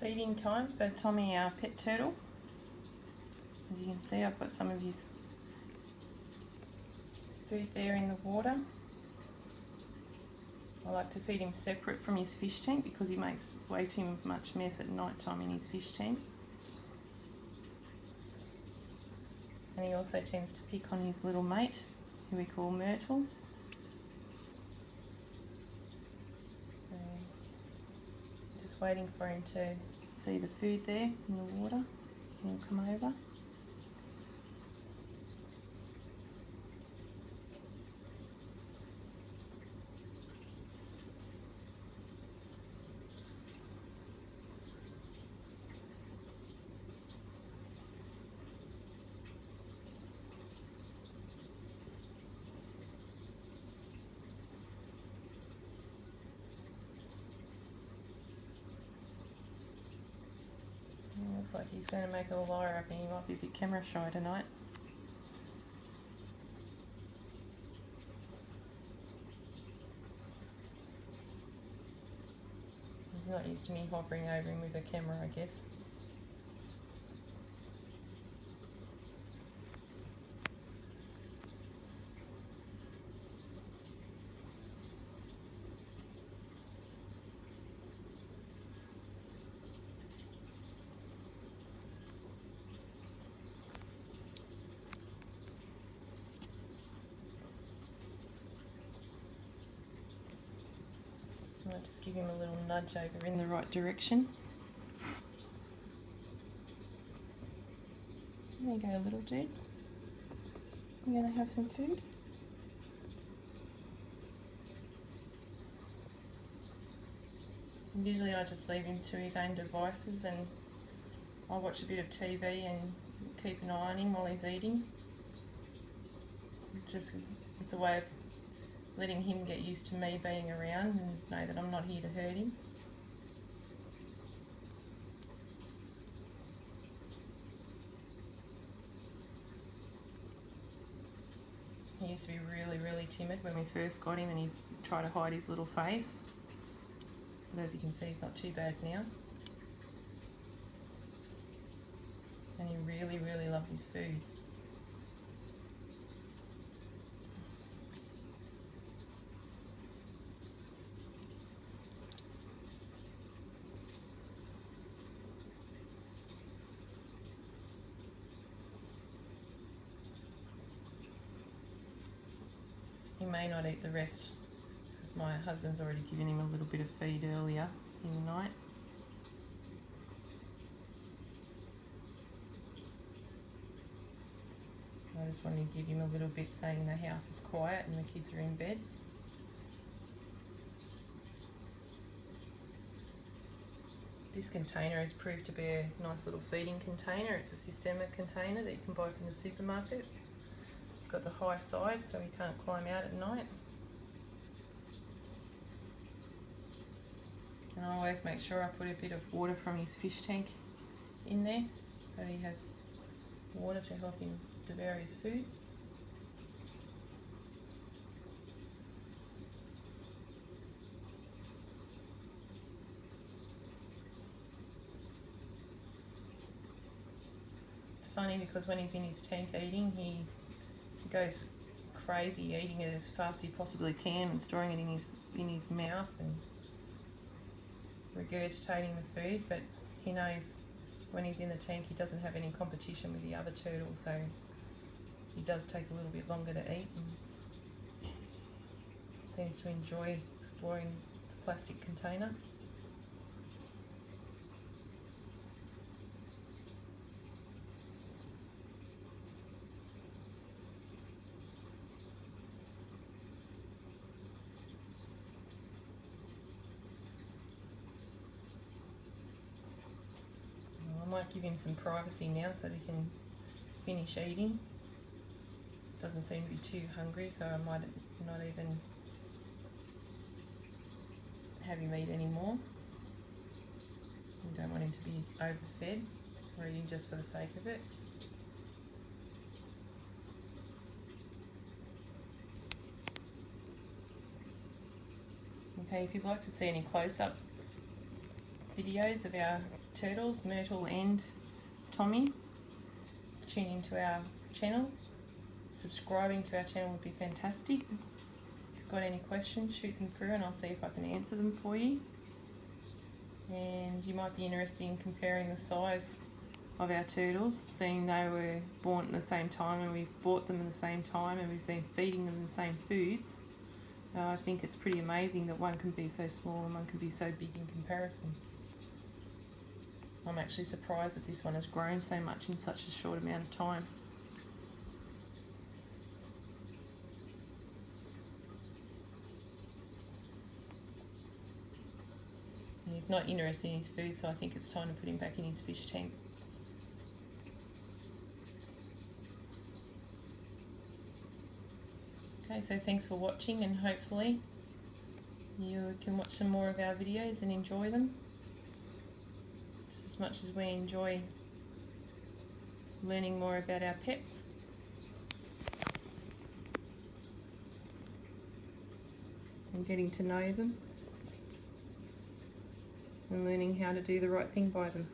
feeding time for Tommy, our pet turtle. As you can see, I've got some of his food there in the water. I like to feed him separate from his fish tank because he makes way too much mess at night time in his fish tank. And he also tends to pick on his little mate, who we call Myrtle. So, just waiting for him to see the food there in the water, and he'll come over. Looks like he's going to make a liar up and he might be a bit camera shy tonight. He's not used to me hovering over him with a camera, I guess. I'll just give him a little nudge over in the right direction. There you go, little dude. You gonna have some food? And usually I just leave him to his own devices and I'll watch a bit of TV and keep an eye on him while he's eating. It's a way of letting him get used to me being around and know that I'm not here to hurt him. He used to be really timid when we first got him and he tried to hide his little face. But as you can see, he's not too bad now. And he really loves his food. He may not eat the rest because my husband's already given him a little bit of feed earlier in the night. I just wanted to give him a little bit saying the house is quiet and the kids are in bed. This container has proved to be a nice little feeding container. It's a Systema container that you can buy from the supermarkets. It's got the high sides so he can't climb out at night. And I always make sure I put a bit of water from his fish tank in there so he has water to help him devour his food. It's funny because when he's in his tank eating, he goes crazy eating it as fast as he possibly can and storing it in his mouth and regurgitating the food, but he knows when he's in the tank he doesn't have any competition with the other turtles, so he does take a little bit longer to eat and seems to enjoy exploring the plastic container. I might give him some privacy now so that he can finish eating. Doesn't seem to be too hungry, so I might not even have him eat anymore. I don't want him to be overfed or eating just for the sake of it. Okay, if you'd like to see any close-up videos of our turtles, Myrtle and Tommy, tune into our channel. Subscribing to our channel would be fantastic. If you've got any questions, shoot them through and I'll see if I can answer them for you. And you might be interested in comparing the size of our turtles, seeing they were born at the same time and we've bought them at the same time and we've been feeding them the same foods. I think it's pretty amazing that one can be so small and one can be so big in comparison. I'm actually surprised that this one has grown so much in such a short amount of time. And he's not interested in his food, so I think it's time to put him back in his fish tank. Okay, so thanks for watching, and hopefully you can watch some more of our videos and enjoy them just as much as we enjoy learning more about our pets. And getting to know them and learning how to do the right thing by them.